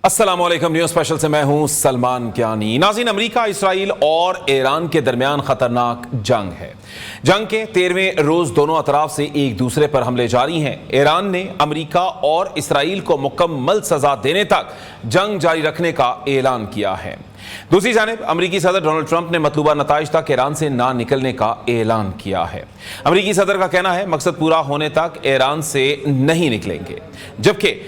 السلام علیکم، news special سے میں ہوں سلمان کیانی۔ ناظرین، امریکہ، اسرائیل اور ایران کے درمیان خطرناک جنگ ہے۔ جنگ کے 13ویں روز دونوں اطراف سے ایک دوسرے پر حملے جاری ہیں۔ ایران نے امریکہ اور اسرائیل کو مکمل سزا دینے تک جنگ جاری رکھنے کا اعلان کیا ہے۔ دوسری جانب امریکی صدر ڈونلڈ ٹرمپ نے مطلوبہ نتائج تک ایران سے نہ نکلنے کا اعلان کیا ہے۔ امریکی صدر کا کہنا ہے مقصد پورا ہونے تک ایران سے نہیں نکلیں گے، جبکہ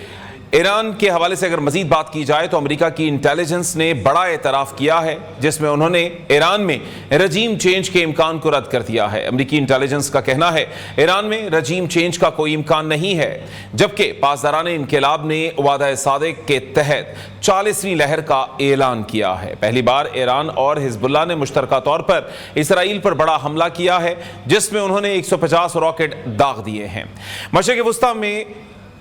ایران کے حوالے سے اگر مزید بات کی جائے تو امریکہ کی انٹیلیجنس نے بڑا اعتراف کیا ہے، جس میں انہوں نے ایران میں رجیم چینج کے امکان کو رد کر دیا ہے۔ امریکی انٹیلیجنس کا کہنا ہے ایران میں رجیم چینج کا کوئی امکان نہیں ہے، جبکہ پاسداران انقلاب نے وعدہ صادق کے تحت 40ویں لہر کا اعلان کیا ہے۔ پہلی بار ایران اور حزب اللہ نے مشترکہ طور پر اسرائیل پر بڑا حملہ کیا ہے، جس میں انہوں نے 150 راکٹ داغ دیے ہیں۔ مشرق وسطی میں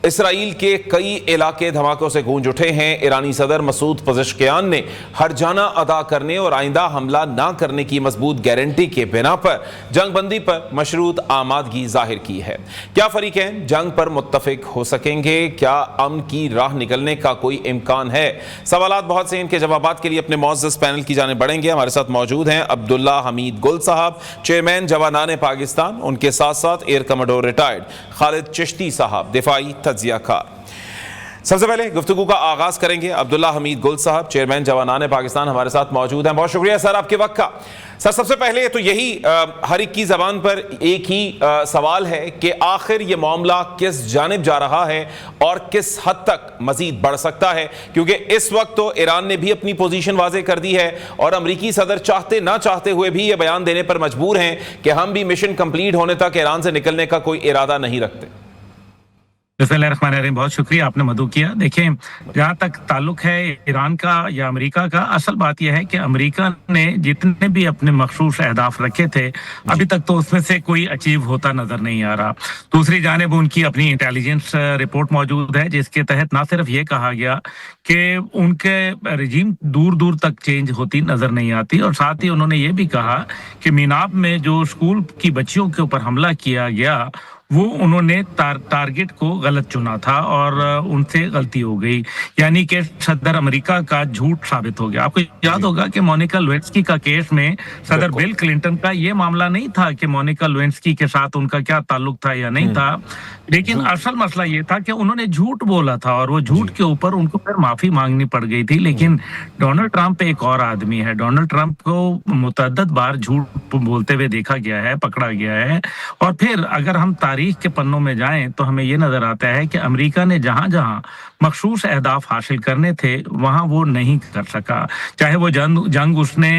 اسرائیل کے کئی علاقے دھماکوں سے گونج اٹھے ہیں۔ ایرانی صدر مسعود پزشکیان نے ہرجانہ ادا کرنے اور آئندہ حملہ نہ کرنے کی مضبوط گارنٹی کے بنا پر جنگ بندی پر مشروط آمادگی ظاہر کی ہے۔ کیا فریقین جنگ پر متفق ہو سکیں گے؟ کیا امن کی راہ نکلنے کا کوئی امکان ہے؟ سوالات بہت سے، ان کے جوابات کے لیے اپنے معزز پینل کی جانب بڑھیں گے۔ ہمارے ساتھ موجود ہیں عبداللہ حمید گل صاحب، چیئرمین جوانان پاکستان، ان کے ساتھ ساتھ ایئر کموڈور ریٹائرڈ خالد چشتی صاحب، دفاعی تجزیہ کار۔ سب سے پہلے گفتگو کا آغاز کریں گے عبداللہ حمید گل صاحب، چیئرمین جوانان پاکستان، ہمارے ساتھ موجود ہیں۔ بہت شکریہ سر آپ کے وقت کا۔ سر، سب سے پہلے تو یہی ہر ایک کی زبان پر ایک ہی سوال ہے کہ آخر یہ معاملہ کس جانب جا رہا ہے اور کس حد تک مزید بڑھ سکتا ہے؟ کیونکہ اس وقت تو ایران نے بھی اپنی پوزیشن واضح کر دی ہے اور امریکی صدر چاہتے نہ چاہتے ہوئے بھی یہ بیان دینے پر مجبور ہیں کہ ہم بھی مشن کمپلیٹ ہونے تک ایران سے نکلنے کا کوئی ارادہ نہیں رکھتے۔ بسم اللہ الرحمن الرحیم، بہت شکریہ، آپ نے مدعو کیا۔ دیکھیں، جہاں تک تعلق ہے ایران کا یا امریکہ کا، اصل بات یہ ہے کہ امریکہ نے جتنے بھی اپنے مخصوص اہداف رکھے تھے ابھی تک تو اس میں سے کوئی اچیو ہوتا نظر نہیں آ رہا۔ دوسری جانب ان کی اپنی انٹیلیجنس رپورٹ موجود ہے، جس کے تحت نہ صرف یہ کہا گیا کہ ان کے رجیم دور دور تک چینج ہوتی نظر نہیں آتی، اور ساتھ ہی انہوں نے یہ بھی کہا کہ میناب میں جو اسکول کی بچیوں کے اوپر حملہ کیا گیا وہ انہوں نے ٹارگٹ کو غلط چنا تھا اور ان سے غلطی ہو گئی، یعنی کہ صدر امریکہ کا جھوٹ ثابت ہو گیا۔ آپ کو یاد ہوگا کہ مونیکا لیوینسکی کا کیس میں صدر بل کلنٹن کا یہ معاملہ نہیں تھا کہ مونیکا لیوینسکی کے ساتھ ان کا کیا تعلق تھا یا نہیں تھا، لیکن اصل مسئلہ یہ تھا کہ انہوں نے جھوٹ بولا تھا اور وہ جھوٹ کے اوپر ان کو پھر معافی مانگنی پڑ گئی تھی۔ لیکن ڈونلڈ ٹرمپ ایک اور آدمی ہے، ڈونلڈ ٹرمپ کو متعدد بار جھوٹ بولتے ہوئے دیکھا گیا ہے، پکڑا گیا ہے، اور پھر اگر ہم تاریخ کے پنوں میں جائیں تو ہمیں یہ نظر آتا ہے کہ امریکہ نے جہاں جہاں مخصوص اہداف حاصل کرنے تھے وہاں وہ نہیں کر سکا، چاہے وہ جنگ اس نے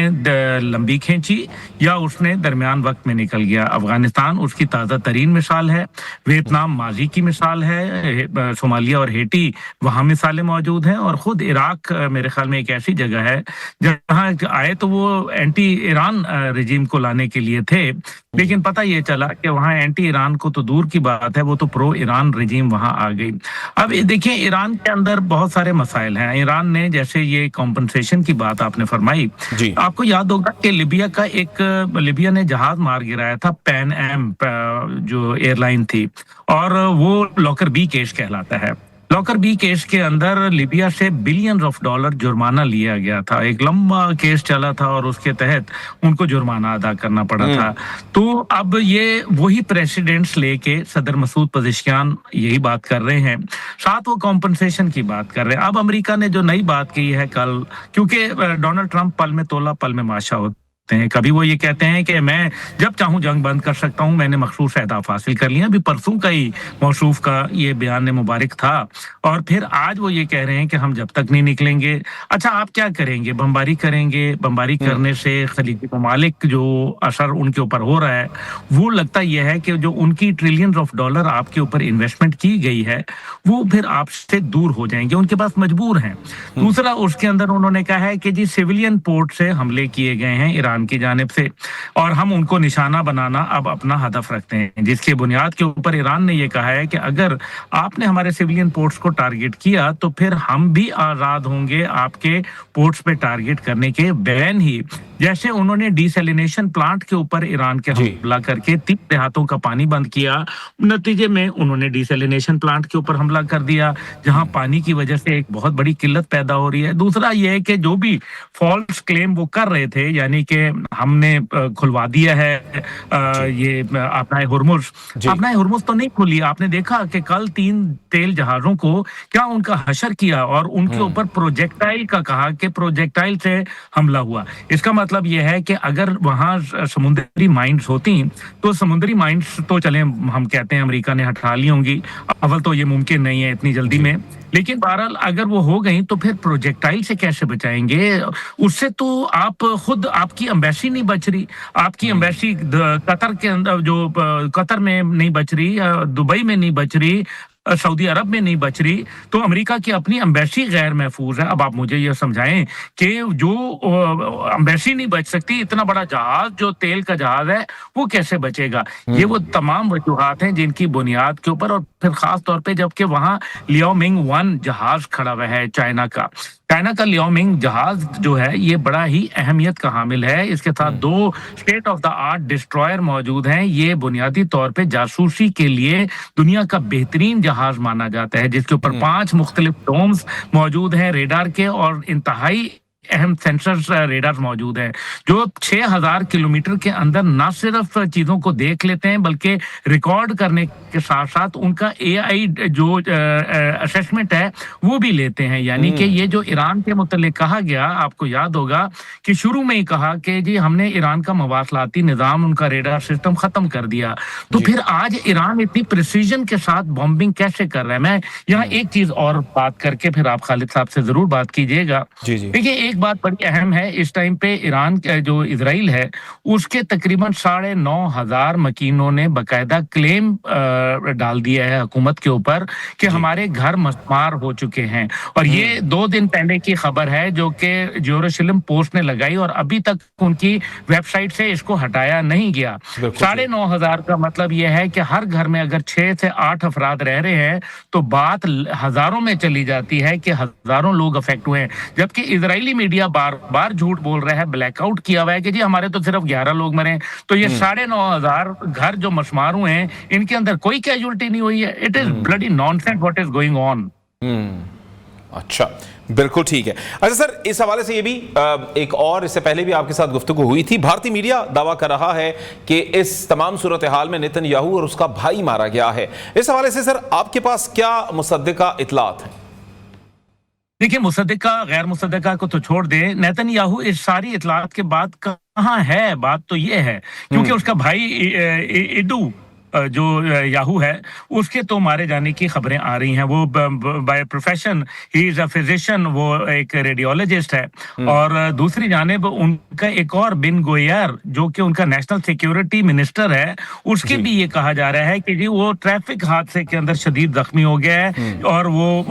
لمبی کھینچی یا اس نے درمیان وقت میں نکل گیا۔ افغانستان اس کی تازہ ترین مثال ہے، ویتنام ماضی کی مثال ہے، صومالیہ اور ہیٹی وہاں مثالیں موجود ہیں، اور خود عراق میرے خیال میں ایک ایسی جگہ ہے جہاں آئے تو وہ اینٹی ایران رجیم کو لانے کے لیے تھے، لیکن پتہ یہ چلا کہ وہاں اینٹی ایران کو تو دور کی بات ہے، وہ تو پرو ایران رجیم وہاں آ گئی۔ اب دیکھیں، ایران کے اندر بہت سارے مسائل ہیں۔ ایران نے جیسے یہ کمپنسیشن کی بات آپ نے فرمائی، آپ کو یاد ہوگا کہ لیبیا نے جہاز مار گرایا تھا، پین ایم جو ایئر لائن تھی، اور وہ لاکر بی کیس کہلاتا ہے۔ لاکر بی کیس کے اندر لیبیا سے بلین آف ڈالر جرمانہ لیا گیا تھا، ایک لمبا کیس چلا تھا اور اس کے تحت ان کو جرمانہ ادا کرنا پڑا تھا۔ تو اب یہ وہی پریسیڈنٹس لے کے صدر مسعود پزشکیان یہی بات کر رہے ہیں، ساتھ وہ کمپنسیشن کی بات کر رہے ہیں۔ اب امریکہ نے جو نئی بات کی ہے کل، کیونکہ ڈونلڈ ٹرمپ پل میں تولا پل میں ماشا ہوتا ہیں، کبھی وہ یہ کہتے ہیں کہ میں جب چاہوں جنگ بند کر سکتا ہوں، میں نے مخصوص اہداف حاصل کر لیا۔ ابھی پرسوں کا ہی موصوف کا یہ بیان مبارک تھا، اور پھر آج وہ یہ کہہ رہے ہیں کہ ہم جب تک نہیں نکلیں گے۔ اچھا، آپ کیا کریں گے؟ بمباری کریں گے؟ بمباری کرنے سے خلیجی ممالک جو اثر ان کے اوپر ہو رہا ہے وہ لگتا یہ ہے کہ جو ان کی ٹریلین آف ڈالر آپ کے اوپر انویسٹمنٹ کی گئی ہے وہ پھر آپ سے دور ہو جائیں گے، ان کے پاس مجبور ہیں۔ دوسرا، اس کے اندر انہوں نے کہا ہے کہ جی سیولین پورٹ سے حملے کیے گئے ہیں ایران ईरान की जानिब से, और हम उनको निशाना बनाना अब अपना हदफ रखते हैं, जिसकी बुनियाद के ऊपर ईरान ने ये कहा है कि अगर आपने हमारे सिविलियन पोर्ट्स को टारगेट किया तो फिर हम भी आज़ाद होंगे आपके पोर्ट्स पे टारगेट करने के। बैन ही जैसे उन्होंने डिसैलिनेशन प्लांट के ऊपर ईरान के हमला करके 3 देहातों का पानी बंद किया, नतीजे में उन्होंने डिसैलिनेशन प्लांट के ऊपर हमला कर दिया जहां पानी की वजह से एक बहुत बड़ी किल्लत पैदा हो रही है। दूसरा ये है कि जो भी फॉल्स क्लेम वो कर रहे थे, यानी कि हमने खुलवा दिया है ये अपना हुर्मुज़ तो नहीं खुली। आपने देखा कि कल 3 तेल जहाजों को क्या उनका हशर किया और उनके ऊपर प्रोजेक्टाइल का कहा कि प्रोजेक्टाइल से हमला हुआ। इसका मतलब यह है कि अगर वहां समुद्री माइंस होती तो समुद्री माइंस तो चले हम कहते हैं अमेरिका ने हटा ली होंगी, अव्वल तो ये मुमकिन नहीं है इतनी जल्दी में, लेकिन बहरहाल अगर वो हो गई तो फिर प्रोजेक्टाइल से कैसे बचाएंगे? उससे तो आप खुद, आपकी एम्बेसी नहीं बच रही, आपकी एम्बेसी कतर के अंदर जो कतर में नहीं बच रही, दुबई में नहीं बच रही, सऊदी अरब में नहीं बच रही, तो अमेरिका की अपनी एम्बेसी गैर महफूज है। अब आप मुझे ये समझाएं कि जो एम्बेसी नहीं बच सकती, इतना बड़ा जहाज जो तेल का जहाज है वो कैसे बचेगा? ये वो तमाम वजूहात हैं जिनकी बुनियाद के ऊपर, और फिर खास तौर पे जबकि वहां लियाओमिंग 1 जहाज खड़ा हुआ है चाइना का लियाओमिंग जहाज जो है ये बड़ा ही अहमियत का हामिल है। इसके साथ 2 state of the art destroyer मौजूद हैं। ये बुनियादी तौर पे जासूसी के लिए दुनिया का बेहतरीन जहाज माना जाता है, जिसके ऊपर 5 मुख्तलिफ डोम्स मौजूद हैं रेडार के, और इंतहाई अहम सेंसर्स रेडार मौजूद हैं जो 6000 किलोमीटर के अंदर न सिर्फ चीजों को देख लेते हैं बल्कि रिकॉर्ड करने के साथ साथ उनका AI जो असेसमेंट है वो भी लेते हैं। यानी कि ये जो ईरान के मुतल्लिक कहा गया, आपको याद होगा कि शुरू में ही कहा कि जी हमने ईरान का मवासलाती निज़ाम, उनका रेडार सिस्टम खत्म कर दिया, तो फिर आज ईरान इतनी प्रिसीजन के साथ बॉम्बिंग कैसे कर रहा है? मैं यहाँ एक चीज और बात करके फिर आप खालिद साहब से जरूर बात कीजिएगा। देखिए, एक बात बड़ी अहम है, इस टाइम पे ईरान जो इजराइल है उसके तकरीबन 9,500 मकीनों ने बकायदा क्लेम डाल दिया है हुकूमत के ऊपर कि हमारे घर मस्मार हो चुके हैं, और ये 2 दिन पहले की खबर है जो कि जेरूसलम पोस्ट ने लगाई, और अभी तक उनकी वेबसाइट से इसको हटाया नहीं गया। 9,500 का मतलब यह है कि हर घर में अगर 6 से 8 अफराद रह रहे हैं तो बात हजारों में चली जाती है कि हजारों लोग अफेक्ट हुए हैं, जबकि इजरायली मीडिया बार बार झूठ बोल रहा है, ब्लैकआउट किया हुआ है कि जी हमारे तो सिर्फ 11 लोग मरे। तो ये 9,500 घर जो मस्मार हुए हैं इनके अंदर कोई कैजुअलिटी नहीं हुई है। It is bloody nonsense what is going on. अच्छा, बिल्कुल ठीक है। अच्छा सर, इस हवाले से ये भी एक और, इससे पहले भी आपके साथ गुफ्तगू हुई थी, भारतीय मीडिया दावा कर रहा है कि इस तमाम सूरत हाल में नेतन्याहू और उसका भाई मारा गया है। इस हवाले से सर आपके पास क्या मुसद्दिका इतलात है? देखिए, मुसद्दिका गैर मुसद्दिका को तो छोड़ दे, नेतन्याहू इस सारी इतलात के बाद कहाँ है? बात तो ये है क्योंकि उसका भाई इडू जो याहू है उसके तो मारे जाने की खबरें आ रही हैं। वो by profession he is a physician, वो एक रेडियोलॉजिस्ट है, और दूसरी जानिब उनका एक और बिन गोयर जो कि उनका नेशनल सिक्योरिटी मिनिस्टर है, उसके भी ये कहा जा रहा है कि जी वो ट्रैफिक हादसे के अंदर शदीद जख्मी हो गया है और वो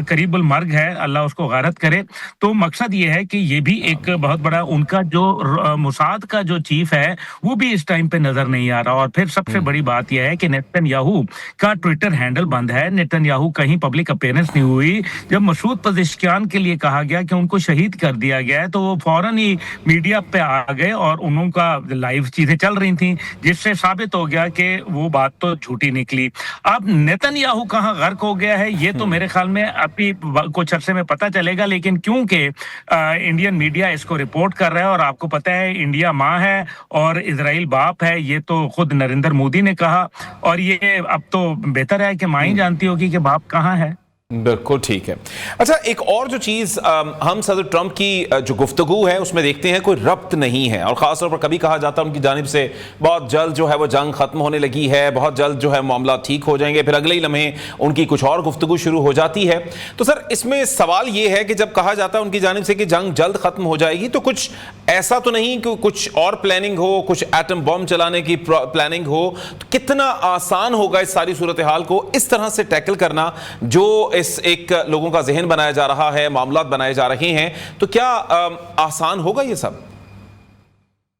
करीबुल मर्ग है, अल्लाह उसको गारत करे। तो मकसद ये है कि ये भी एक बहुत बड़ा, उनका जो मुसाद का जो चीफ है वो भी इस टाइम पे नजर नहीं आ रहा। और फिर सबसे बड़ी बात यह है कि नेतन्याहू का ट्विटर हैंडल बंद है, नेतन्याहू कहीं पब्लिक अपीयरेंस नहीं हुई। जब मसूद पज़ेश्कियान के लिए कहा गया कि उनको शहीद कर दिया गया है तो वो फौरन ही मीडिया पे आ गए और उनका लाइव चीजें चल रही थी, जिससे साबित हो गया कि वो बात तो झूठी निकली। अब नेतन्याहू कहाँ गर्क हो गया है ये तो मेरे ख्याल में अभी कुछ अरसे में पता चलेगा, लेकिन क्योंकि इंडियन मीडिया इसको रिपोर्ट कर रहा है, और आपको पता है इंडिया माँ है और इजराइल बाप है, ये तो खुद नरेंद्र मोदी ने कहा, और ये अब तो बेहतर है कि माँ ही जानती होगी कि बाप कहाँ है। बिल्कुल ठीक है। अच्छा, एक और जो चीज़ हम सदर ट्रंप की जो गुफ्तगू है उसमें देखते हैं कोई रब्त नहीं है, और ख़ास तौर पर कभी कहा जाता है उनकी जानिब से बहुत जल्द जो है वो जंग ख़त्म होने लगी है, बहुत जल्द जो है मामला ठीक हो जाएंगे, फिर अगले ही लम्हे उनकी कुछ और गुफ्तगू शुरू हो जाती है। तो सर इसमें सवाल ये है कि जब कहा जाता है उनकी जानिब से कि जंग जल्द ख़त्म हो जाएगी, तो कुछ ऐसा तो नहीं कि कुछ और प्लानिंग हो, कुछ एटम बॉम्ब चलाने की प्लानिंग हो? तो कितना आसान होगा इस सारी सूरत हाल को इस तरह से टैकल करना जो इस एक लोगों का जहन बनाया जा रहा है, मामलात बनाए जा रहे हैं, तो क्या आसान होगा ये सब?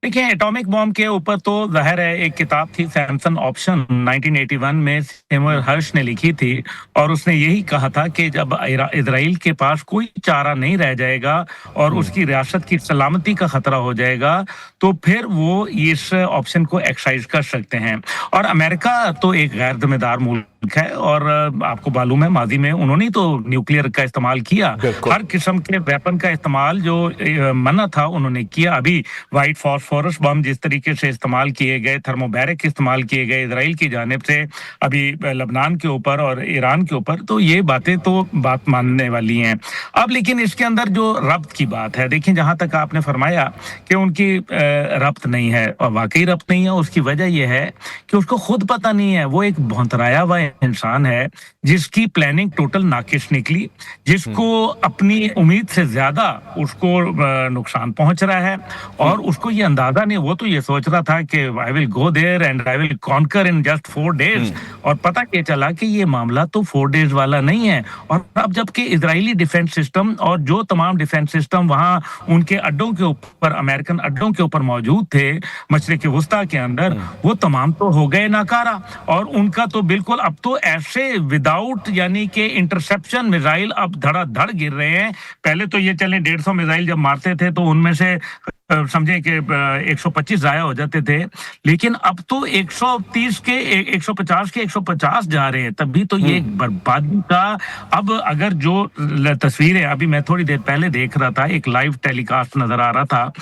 देखिए, एटॉमिक बॉम्ब के ऊपर तो ज़ाहिर है एक किताब थी सैमसन ऑप्शन 1981 में सैमुअल हर्श ने लिखी थी और उसने यही कहा था कि जब इजराइल के पास कोई चारा नहीं रह जाएगा और उसकी रियासत की सलामती का खतरा हो जाएगा तो फिर वो इस ऑप्शन को एक्सरसाइज कर सकते हैं। और अमेरिका तो एक गैर जिम्मेदार मुल्क है और आपको मालूम है माजी में उन्होंने तो न्यूक्लियर का इस्तेमाल किया, हर किस्म के वेपन का इस्तेमाल जो मना था उन्होंने किया। अभी व्हाइट फॉस्फोरस बम जिस तरीके से इस्तेमाल किए गए, थर्मोबैरिक इस्तेमाल किए गए इजराइल की जानिब से अभी लबनान के ऊपर और ईरान के ऊपर, तो ये बातें तो बात मानने वाली हैं। अब लेकिन इसके अंदर जो रब्त की बात है, देखिए जहां तक आपने फरमाया कि उनकी रब्त नहीं है, और वाकई रब्त नहीं है, उसकी वजह यह है कि उसको खुद पता नहीं है। वो एक भौंतराया हुआ इंसान है जिसकी प्लानिंग टोटल नाकिश निकली, जिसको अपनी उम्मीद से ज्यादा उसको नुकसान पहुंच रहा है और उसको ये अंदाजा नहीं। वो तो ये सोच रहा था कि I will go there and I will conquer in just 4 days, और पता क्या चला कि ये मामला तो 4 days वाला नहीं है। और अब जबकि इजरायली डिफेंस सिस्टम और जो तमाम डिफेंस सिस्टम वहां उनके अड्डों के ऊपर, अमेरिकन अड्डों के ऊपर मौजूद थे मशरिक वुस्ता के अंदर, वो तमाम तो हो गए नाकारा। और उनका तो बिल्कुल अब तो ऐसे विदाउट यानी कि इंटरसेप्शन मिसाइल अब धड़ाधड़ गिर रहे हैं। पहले तो ये चले 150 मिसाइल जब मारते थे तो उनमें से समझे कि 125 जाया हो जाते थे, लेकिन अब तो 130 के 150 के 150 जा रहे हैं। तब भी तो ये बर्बादी का, अब अगर जो तस्वीरें अभी मैं थोड़ी देर पहले देख रहा था, एक लाइव टेलीकास्ट नजर आ रहा था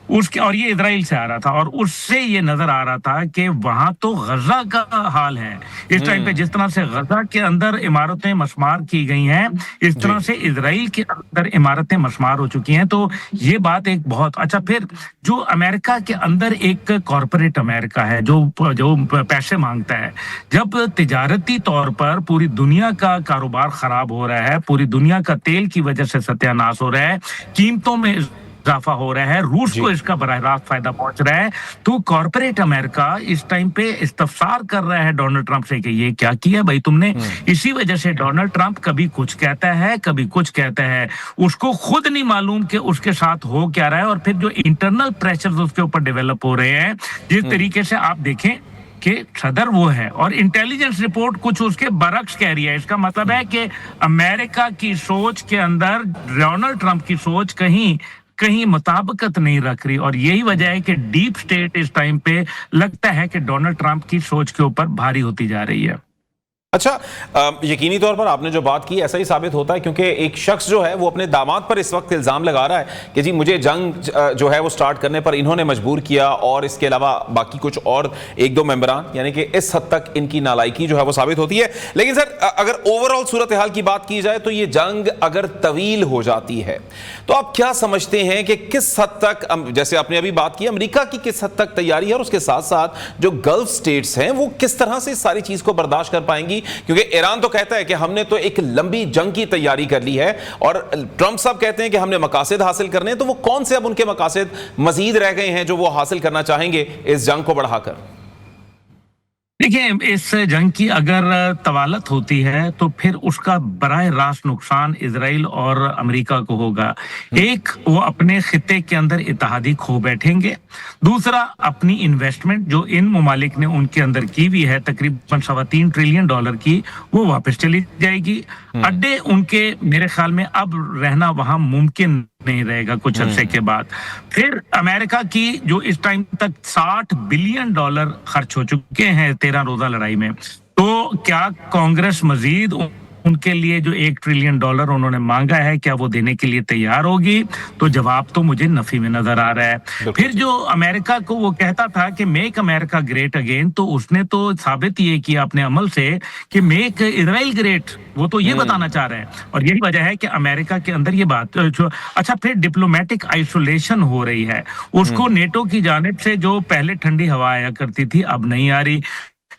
उसके, और ये इजराइल से आ रहा था और उससे ये नजर आ रहा था कि वहां तो गजा का हाल है इस टाइम पे। जिस तरह से गजा के अंदर इमारतें मस्मार की गई हैं, इस तरह से इजराइल के अंदर इमारतें मस्मार हो चुकी हैं। तो ये बात एक बहुत अच्छा। फिर जो अमेरिका के अंदर एक कॉरपोरेट अमेरिका है जो पैसे मांगता है, जब तिजारती तौर पर पूरी दुनिया का कारोबार खराब हो रहा है, पूरी दुनिया का तेल की वजह से सत्यानाश हो रहा है, कीमतों में इजाफा हो रहा है, रूस को इसका बराह रास्त फायदा पहुंच रहा है, तो कॉर्पोरेट अमेरिका इस टाइम पे इस्तफसार कर रहा है डोनाल्ड ट्रंप से कि ये क्या किया भाई तुमने। इसी वजह से डोनाल्ड ट्रंप कभी कुछ कहता है, कभी कुछ कहता है, उसको खुद नहीं मालूम कि उसके साथ हो क्या रहा है। और फिर जो इंटरनल प्रेशर उसके ऊपर डेवलप हो रहे हैं, जिस तरीके से आप देखें कि सदर वो है और इंटेलिजेंस रिपोर्ट कुछ उसके बरक्स कह रही है। इसका मतलब है कि अमेरिका की सोच के अंदर डोनाल्ड ट्रंप की सोच कहीं मुताबिकत नहीं रख रही, और यही वजह है कि डीप स्टेट इस टाइम पे लगता है कि डोनाल्ड ट्रंप की सोच के ऊपर भारी होती जा रही है। अच्छा, यकीनी तौर पर आपने जो बात की ऐसा ही साबित होता है, क्योंकि एक शख्स जो है वो अपने दामाद पर इस वक्त इल्ज़ाम लगा रहा है कि जी मुझे जंग जो है वो स्टार्ट करने पर इन्होंने मजबूर किया, और इसके अलावा बाकी कुछ और 1-2 मेंबरान, यानी कि इस हद तक इनकी नालायकी जो है वो साबित होती है। लेकिन सर, अगर ओवरऑल सूरत हाल की बात की जाए तो ये जंग अगर तवील हो जाती है तो आप क्या समझते हैं कि किस हद तक, जैसे आपने अभी बात की अमेरिका की किस हद तक तैयारी है, और उसके साथ साथ जो गल्फ स्टेट्स हैं वो किस तरह से इस सारी चीज को बर्दाश्त कर पाएंगी? क्योंकि ईरान तो कहता है कि हमने तो एक लंबी जंग की तैयारी कर ली है, और ट्रंप साहब कहते हैं कि हमने मकासद हासिल करने हैं। तो वो कौन से अब उनके मकासद मजीद रह गए हैं जो वो हासिल करना चाहेंगे इस जंग को बढ़ाकर? देखिए, इस जंग की अगर तवालत होती है तो फिर उसका बराह रास्त नुकसान इजराइल और अमेरिका को होगा। एक, वो अपने खिते के अंदर इत्तेहादी खो बैठेंगे। दूसरा, अपनी इन्वेस्टमेंट जो इन ममालिक ने उनके अंदर की हुई है तकरीबन $3.25 ट्रिलियन की, वो वापस चली जाएगी। अड्डे उनके मेरे ख्याल में अब रहना वहां मुमकिन नहीं रहेगा कुछ अरसे के बाद। फिर अमेरिका की जो इस टाइम तक $60 बिलियन खर्च हो चुके हैं 13 रोजा लड़ाई में, तो क्या कांग्रेस मजीद उनके लिए जो $1 ट्रिलियन उन्होंने मांगा है, क्या वो देने के लिए तैयार होगी? तो जवाब तो मुझे नफी में नजर आ रहा है। फिर जो अमेरिका को वो कहता था कि मेक अमेरिका ग्रेट अगेन, तो उसने तो साबित ये किया अपने अमल से कि मेक इजराइल ग्रेट, वो तो ये बताना चाह रहे हैं। और यही वजह है कि अमेरिका के अंदर ये बात अच्छा। फिर डिप्लोमेटिक आइसोलेशन हो रही है, उसको नेटो की जानिब से जो पहले ठंडी हवा आया करती थी अब नहीं आ रही।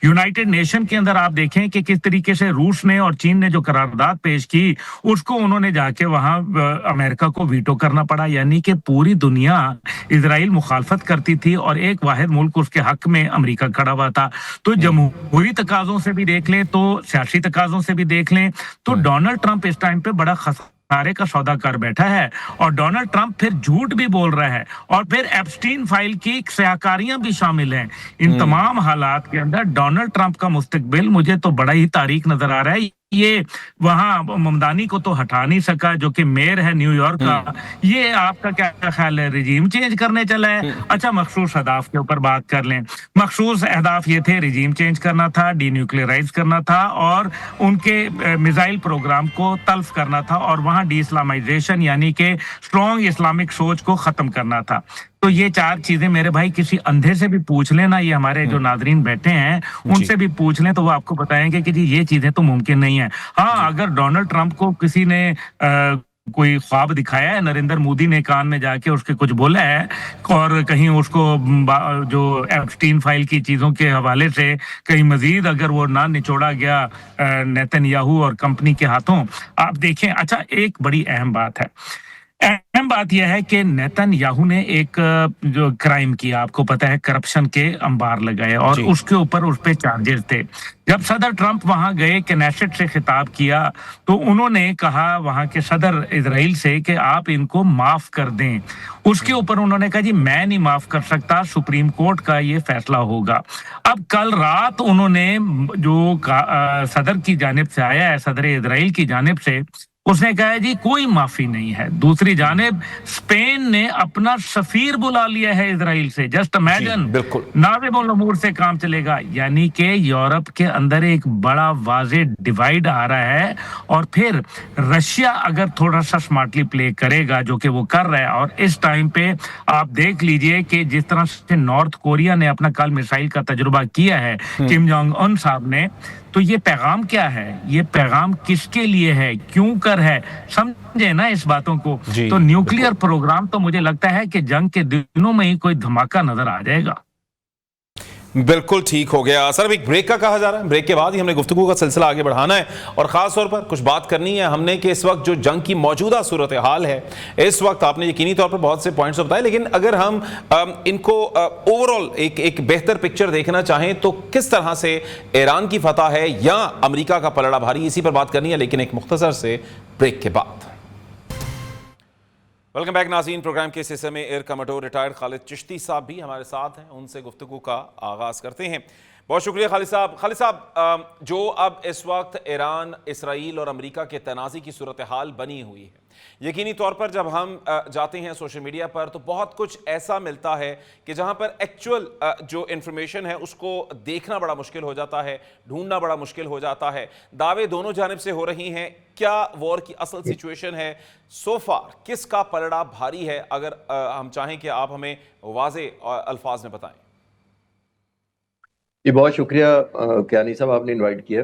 यूनाइटेड नेशन के अंदर आप देखें कि किस तरीके से रूस ने और चीन ने जो करारदाद पेश की, उसको उन्होंने जाके वहां अमेरिका को वीटो करना पड़ा। यानी कि पूरी दुनिया इजराइल मुखालफत करती थी और एक वाहिद मुल्क उसके हक में अमेरिका खड़ा हुआ था। तो जमहूरी तकाजों से भी देख लें, तो सियासी तकाजों से भी देख लें, तो डोनाल्ड ट्रंप इस टाइम पे बड़ा सारे का सौदा कर बैठा है और डोनाल्ड ट्रंप फिर झूठ भी बोल रहा है और फिर एप्स्टीन फाइल की सहकारियां भी शामिल हैं। इन तमाम हालात के अंदर डोनाल्ड ट्रंप का मुस्तकबिल मुझे तो बड़ा ही तारीख नजर आ रहा है। ये वहां ममदानी को तो हटा नहीं सका जो कि मेयर है न्यूयॉर्क का। ये आपका क्या ख्याल है, रिजीम चेंज करने चला है? अच्छा, मखसूस अहदाफ के ऊपर बात कर लें। मखसूस अहदाफ ये थे, रिजीम चेंज करना था, डीन्यूक्लियराइज करना था और उनके मिसाइल प्रोग्राम को तल्फ करना था और वहां डी इस्लामाइजेशन यानी कि स्ट्रॉन्ग इस्लामिक सोच को खत्म करना था। तो ये चार चीजें मेरे भाई किसी अंधे से भी पूछ लेना, ये हमारे जो नादरीन बैठे हैं उनसे भी पूछ लें तो वो आपको बताएंगे कि जी ये चीजें तो मुमकिन नहीं है। हाँ, अगर डोनाल्ड ट्रंप को किसी ने कोई ख्वाब दिखाया है, नरेंद्र मोदी ने कान में जाके उसके कुछ बोला है और कहीं उसको जो एप्स्टीन फाइल की चीजों के हवाले से कहीं मजीद अगर वो ना निचोड़ा गया नेतन्याहू और कंपनी के हाथों, आप देखें। अच्छा, एक बड़ी अहम बात है, अहम बात यह है कि नेतन्याहू ने एक जो क्राइम किया, आपको पता है, करप्शन के अंबार लगाए और उसके ऊपर उस पे चार्जेस थे। जब सदर ट्रंप वहां गए, कैनेसेट से खिताब किया तो उन्होंने कहा वहां के सदर इजराइल से कि आप इनको माफ कर दें। उसके ऊपर उन्होंने कहा जी मैं नहीं माफ कर सकता, सुप्रीम कोर्ट का ये फैसला होगा। अब कल रात उन्होंने जो सदर की जानिब से आया है, सदर इजराइल की जानिब से, उसने कहा है जी कोई माफी नहीं है। दूसरी जानिब स्पेन ने अपना सफीर बुला लिया है इजराइल से। जस्ट इमेजिन, नाज़िमुल उमूर से काम चलेगा। यानी कि यूरोप के अंदर एक बड़ा वाज़े डिवाइड आ रहा है और फिर रशिया अगर थोड़ा सा स्मार्टली प्ले करेगा, जो कि वो कर रहा है, और इस टाइम पे आप देख लीजिए कि जिस तरह से नॉर्थ कोरिया ने अपना कल मिसाइल का तजुर्बा किया है किम जोंग उन साहब ने, तो ये पैगाम क्या है, ये पैगाम किसके लिए है, क्यों कर है, समझे ना इस बातों को। तो न्यूक्लियर प्रोग्राम तो मुझे लगता है कि जंग के दिनों में ही कोई धमाका नजर आ जाएगा। बिल्कुल ठीक हो गया सर। एक ब्रेक का कहा जा रहा है, ब्रेक के बाद ही हमने गुफ्तगू का सिलसिला आगे बढ़ाना है और ख़ास तौर पर कुछ बात करनी है हमने कि इस वक्त जो जंग की मौजूदा सूरत हाल है, इस वक्त आपने यकीनी तौर पर बहुत से पॉइंट्स बताए, लेकिन अगर हम इनको ओवरऑल एक बेहतर पिक्चर देखना चाहें तो किस तरह से ईरान की फतह है या अमेरिका का पलड़ा भारी, इसी पर बात करनी है, लेकिन एक मुख्तसर से ब्रेक के बाद। वेलकम बैक नाज़रीन। प्रोग्राम के इस हिस्से में air commander retired Khalid Chishti साहब भी हमारे साथ हैं, उनसे गुफ्तगू का आगाज़ करते हैं। बहुत शुक्रिया खालिद साहब। खालिद साहब, जो अब इस वक्त ईरान, इसराइल और अमेरिका के तनाज़ी की सूरत हाल बनी हुई है, यकीनी तौर पर जब हम जाते हैं सोशल मीडिया पर तो बहुत कुछ ऐसा मिलता है कि जहां पर एक्चुअल जो इन्फॉर्मेशन है उसको देखना बड़ा मुश्किल हो जाता है, ढूंढना बड़ा मुश्किल हो जाता है। दावे दोनों जानिब से हो रही हैं, क्या वॉर की असल सिचुएशन है, सो फार किसका पलड़ा भारी है, अगर हम चाहें कि आप हमें वाज़े अल्फाज में बताएं। जी बहुत शुक्रिया कियानी साहब, आपने इनवाइट किया।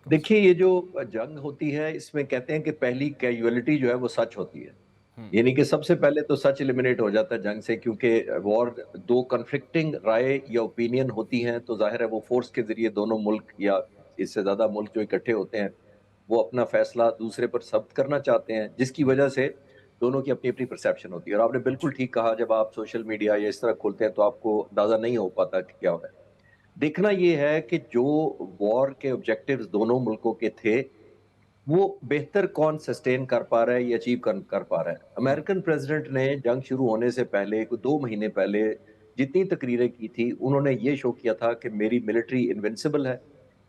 देखिए, ये जो जंग होती है इसमें कहते हैं कि पहली कैजुअलिटी जो है वो सच होती है, यानी कि सबसे पहले तो सच एलिमिनेट हो जाता है जंग से, क्योंकि वॉर दो कन्फ्लिक्टिंग राय या ओपिनियन होती हैं तो जाहिर है वो फोर्स के जरिए दोनों मुल्क या इससे ज़्यादा मुल्क जो इकट्ठे होते हैं वो अपना फैसला दूसरे पर सब्त करना चाहते हैं, जिसकी वजह से दोनों की अपनी अपनी परसेप्शन होती है। और आपने बिल्कुल ठीक कहा, जब आप सोशल मीडिया या इस तरह खोलते हैं तो आपको अंदाज़ा नहीं हो पाता कि क्या हो रहा है। देखना ये है कि जो वॉर के ऑब्जेक्टिव्स दोनों मुल्कों के थे वो बेहतर कौन सस्टेन कर पा रहा है या अचीव कर पा रहा है। अमेरिकन प्रेसिडेंट ने जंग शुरू होने से पहले 2 महीने पहले जितनी तकरीरें की थी, उन्होंने ये शो किया था कि मेरी मिलिट्री इनविंसिबल है,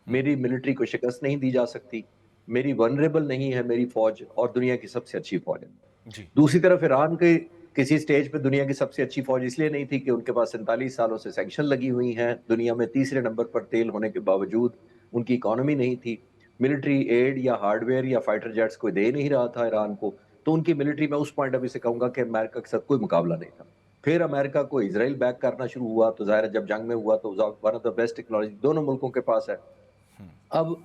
मेरी मिलिट्री को शिकस्त नहीं दी जा सकती, मेरी वनरेबल नहीं है मेरी फौज, और दुनिया की सबसे अच्छी फौज है। दूसरी तरफ ईरान के किसी स्टेज पे दुनिया की सबसे अच्छी फौज इसलिए नहीं थी कि उनके पास 47 सालों से सैंक्शन लगी हुई हैं, दुनिया में तीसरे नंबर पर तेल होने के बावजूद उनकी इकोनॉमी नहीं थी, मिलिट्री एड या हार्डवेयर या फाइटर जेट्स कोई दे नहीं रहा था ईरान को, तो उनकी मिलिट्री में उस पॉइंट ऑफ व्यू से कहूंगा कि अमेरिका के साथ कोई मुकाबला नहीं था। फिर अमेरिका को इजराइल बैक करना शुरू हुआ तो जाहिर है जब जंग में हुआ तो one of the best technology दोनों मुल्कों के पास है। अब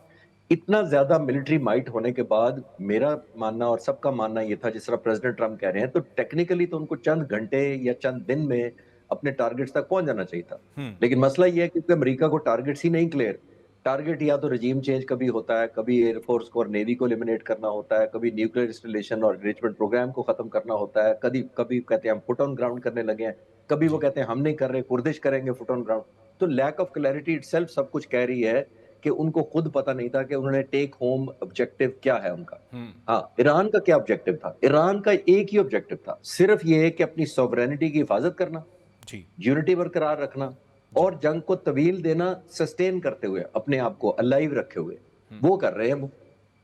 इतना ज्यादा मिलिट्री माइट होने के बाद मेरा मानना और सबका मानना ये था, जिस तरह प्रेसिडेंट ट्रम्प कह रहे हैं, तो टेक्निकली तो उनको चंद घंटे या चंद दिन में अपने टारगेट्स तक पहुंच जाना चाहिए था। लेकिन मसला ये है कि अमेरिका को टारगेट्स ही नहीं क्लियर। टारगेट या तो रजीम चेंज कभी होता है, कभी एयरफोर्स को और नेवी को एलिमिनेट करना होता है, कभी न्यूक्लियर इंस्टॉलेशन और एनरिचमेंट प्रोग्राम को खत्म करना होता है, कभी कहते हैं हम फुट ऑन ग्राउंड करने लगे हैं, कभी वो कहते हैं हम नहीं कर रहे, कुर्दिश करेंगे फुट ऑन ग्राउंड। तो लैक ऑफ क्लैरिटी इटसेल्फ सब कुछ कह रही है کہ ان کو خود پتہ نہیں تھا کہ انہوں نے ٹیک ہوم آبجیکٹو کیا ہے ان کا. ہاں، ایران کا کیا آبجیکٹو تھا؟ ایران کا ایک ہی آبجیکٹو تھا، صرف یہ ہے کہ اپنی سوورینٹی کی حفاظت کرنا، جی یونٹی برقرار رکھنا اور جنگ کو طویل دینا، سسٹین کرتے ہوئے اپنے آپ کو الائیو رکھے ہوئے. وہ کر رہے ہیں وہ.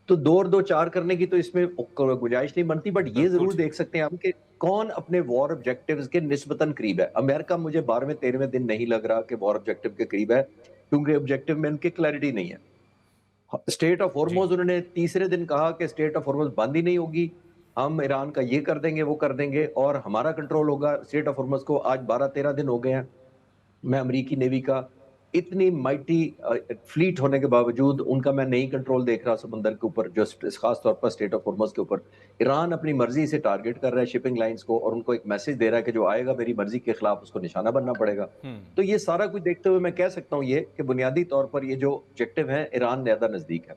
تو دو چار کرنے کی تو اس میں گنجائش نہیں بنتی، بٹ یہ ضرور دیکھ سکتے ہیں ہم کہ کون اپنے وار آبجیکٹیوز کے نسبتاً قریب ہے. امریکہ مجھے 12ویں 13ویں دن نہیں لگ رہا کہ وار آبجیکٹیو کے قریب ہے، کیونکہ آبجیکٹیو میں ان کی کلیئرٹی نہیں ہے. اسٹیٹ آف ہارموز انہوں نے تیسرے دن کہا کہ اسٹیٹ آف ہارموز بند ہی نہیں ہوگی، ہم ایران کا یہ کر دیں گے وہ کر دیں گے اور ہمارا کنٹرول ہوگا اسٹیٹ آف ہارموز کو. آج 12-13 دن ہو گئے ہیں. میں امریکی نیوی کا اتنی مائٹی فلیٹ ہونے کے باوجود ان کا میں نہیں کنٹرول دیکھ رہا سمندر کے اوپر، جو خاص طور پر اسٹیٹ آف ہارمز کے اوپر. ایران اپنی مرضی سے ٹارگٹ کر رہا ہے شپنگ لائنز کو اور ان کو ایک میسج دے رہا ہے کہ جو آئے گا میری مرضی کے خلاف اس کو نشانہ بننا پڑے گا. تو یہ سارا کچھ دیکھتے ہوئے میں کہہ سکتا ہوں یہ کہ بنیادی طور پر یہ جو آبجیکٹو ہیں ایران زیادہ نزدیک ہے.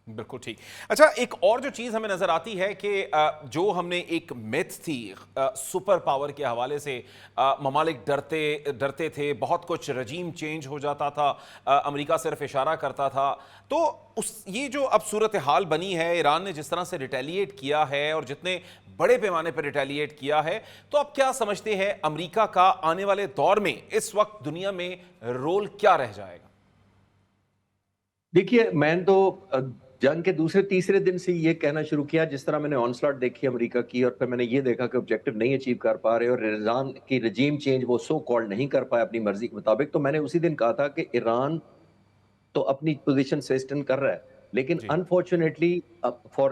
بالکل ٹھیک. اچھا، ایک اور جو چیز ہمیں نظر آتی ہے کہ جو ہم نے ایک میتھ تھی سپر پاور کے حوالے سے، ممالک ڈرتے تھے، بہت کچھ رجیم چینج ہو جاتا تھا، امریکہ صرف اشارہ کرتا تھا. تو یہ جو اب صورتحال بنی ہے، ایران نے جس طرح سے ریٹیلیٹ کیا ہے اور جتنے بڑے پیمانے پر ریٹیلیٹ کیا ہے، تو اب کیا سمجھتے ہیں امریکہ کا آنے والے دور میں اس وقت دنیا میں رول کیا رہ جائے گا؟ دیکھیے، میں تو جنگ کے دوسرے تیسرے دن سے یہ کہنا شروع کیا، جس طرح میں نے آن سلاٹ دیکھی امریکہ کی اور پھر میں نے یہ دیکھا کہ آبجیکٹو نہیں اچیو کر پا رہے اور ایران کی رجیم چینج وہ سو کالڈ نہیں کر پایا اپنی مرضی کے مطابق. تو میں نے اسی دن کہا تھا کہ ایران تو اپنی پوزیشن سسٹین کر رہا ہے، لیکن انفارچونیٹلی فار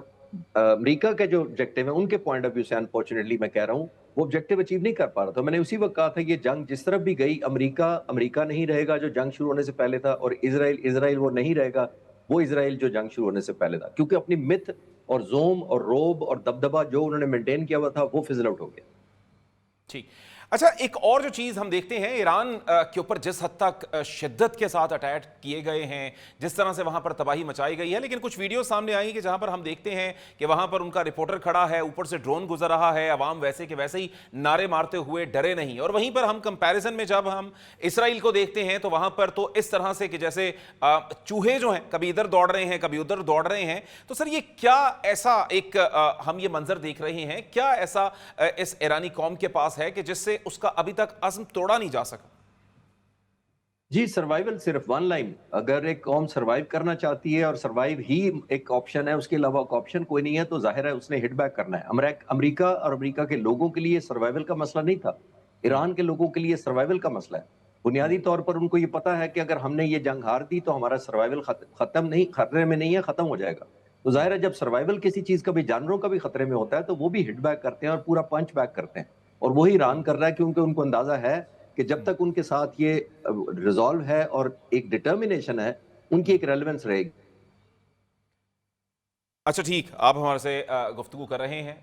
امریکہ کے جو آبجیکٹو ہیں ان کے پوائنٹ آف ویو سے انفارچونیٹلی میں کہہ رہا ہوں وہ آبجیکٹو اچیو نہیں کر پا رہا. تو میں نے اسی وقت کہا تھا یہ جنگ جس طرف بھی گئی، امریکہ نہیں رہے گا جو جنگ شروع ہونے سے پہلے تھا، اور اسرائیل وہ نہیں رہے گا وہ اسرائیل جو جنگ شروع ہونے سے پہلے تھا، کیونکہ اپنی مت اور زوم اور روب اور دبدبہ جو انہوں نے مینٹین کیا ہوا تھا وہ فزل آؤٹ ہو گیا. ٹھیک. اچھا، ایک اور جو چیز ہم دیکھتے ہیں ایران کے اوپر جس حد تک شدت کے ساتھ اٹیک کیے گئے ہیں، جس طرح سے وہاں پر تباہی مچائی گئی ہے، لیکن کچھ ویڈیو سامنے آئی کہ جہاں پر ہم دیکھتے ہیں کہ وہاں پر ان کا رپورٹر کھڑا ہے، اوپر سے ڈرون گزر رہا ہے، عوام ویسے کہ ویسے ہی نعرے مارتے ہوئے ڈرے نہیں. اور وہیں پر ہم کمپیریزن میں جب ہم اسرائیل کو دیکھتے ہیں تو وہاں پر تو اس طرح سے کہ جیسے چوہے جو ہیں کبھی ادھر دوڑ رہے ہیں کبھی ادھر دوڑ رہے ہیں. تو سر یہ کیا ایسا ایک ہم یہ منظر دیکھ رہے ہیں، کیا ایسا اس ایرانی قوم کے پاس ہے کہ جس سے اس کا ابھی تک عزم توڑا نہیں جا سکا؟ جی، سروائیول صرف ون لائن. اگر ایک قوم سروائیو کرنا چاہتی ہے اور سروائیو ہی ایک آپشن ہے، اس کے علاوہ آپشن کوئی نہیں ہے، تو ظاہر ہے اس نے ہٹ بیک کرنا ہے. امریکہ اور امریکہ کے لوگوں کے لیے سروائیول کا مسئلہ نہیں تھا، ایران کے لوگوں کے لیے سروائیول کا مسئلہ ہے. بنیادی طور پر ان کو یہ پتا ہے کہ اگر ہم نے یہ جنگ ہار دی تو ہمارا سروائیول ختم نہیں، خطرے میں نہیں ہے، ختم ہو جائے گا. تو ظاہر ہے جب سروائیول کسی چیز کا بھی، جانوروں کا بھی خطرے میں ہوتا ہے تو وہ بھی ہٹ بیک کرتے ہیں اور پورا پنچ بیک کرتے ہیں. اور وہی ایران کر رہا ہے کیونکہ ان کو اندازہ ہے کہ جب تک ان کے ساتھ یہ ریزالو ہے اور ایک ڈٹرمنیشن ہے، ان کی ایک ریلیونس رہے گی. اچھا ٹھیک، آپ ہمارے سے گفتگو کر رہے ہیں.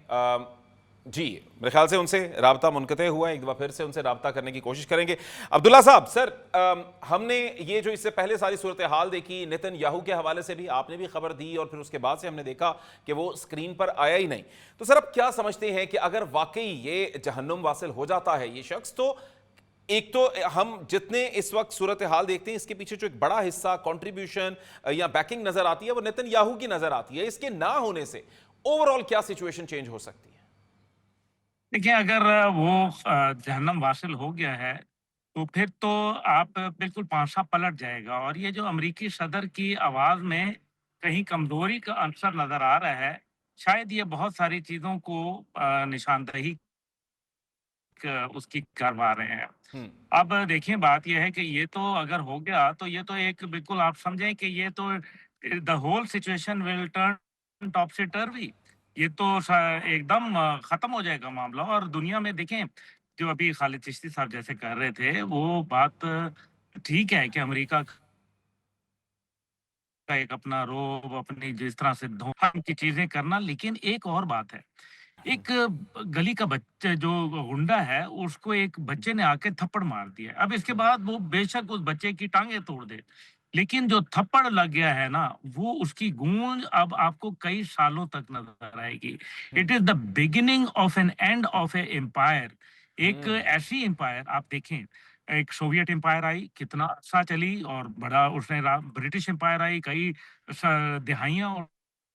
جی، میرے خیال سے ان سے رابطہ منقطع ہوا ہے، ایک دفعہ پھر سے ان سے رابطہ کرنے کی کوشش کریں گے. عبداللہ صاحب، سر ہم نے یہ جو اس سے پہلے ساری صورتحال دیکھی، نیتن یاہو کے حوالے سے بھی آپ نے بھی خبر دی اور پھر اس کے بعد سے ہم نے دیکھا کہ وہ اسکرین پر آیا ہی نہیں. تو سر اب کیا سمجھتے ہیں کہ اگر واقعی یہ جہنم واصل ہو جاتا ہے یہ شخص، تو ایک تو ہم جتنے اس وقت صورتحال دیکھتے ہیں اس کے پیچھے جو ایک بڑا حصہ کنٹریبیوشن یا بیکنگ نظر آتی ہے وہ نیتن یاہو کی نظر آتی ہے. اس کے نہ ہونے سے اوور آل کیا سچویشن چینج ہو سکتی ہے؟ دیکھیں، اگر وہ جہنم واصل ہو گیا ہے تو پھر تو آپ بالکل پانسا پلٹ جائے گا. اور یہ جو امریکی صدر کی آواز میں کہیں کمزوری کا عنصر نظر آ رہا ہے، شاید یہ بہت ساری چیزوں کو نشاندہی اس کی کروا رہے ہیں. اب دیکھیں، بات یہ ہے کہ یہ تو اگر ہو گیا تو یہ تو ایک بالکل آپ سمجھیں کہ یہ تو the whole situation will turn top سے ٹروی. یہ تو ایک دم ختم ہو جائے گا معاملہ. اور دنیا میں دیکھیں، جو ابھی خالد چشتی صاحب جیسے کر رہے تھے، وہ بات ٹھیک ہے کہ امریکہ کا ایک اپنا روب، اپنی جس طرح سے دھوکہ کی چیزیں کرنا، لیکن ایک اور بات ہے. ایک گلی کا بچہ جو گنڈا ہے، اس کو ایک بچے نے آ کے تھپڑ مار دیا. اب اس کے بعد وہ بے شک اس بچے کی ٹانگیں توڑ دے، لیکن جو تھپڑ لگ گیا ہے نا، وہ اس کی گونج اب آپ کو کئی سالوں تک نظر آئے گی. It is the beginning of an end of a empire. ایک ایسی امپائر آپ دیکھیں एक सोवियत एम्पायर आई, कितना अर्सा चली और बड़ा उसने ब्रिटिश एम्पायर आई, कई दिहाइयां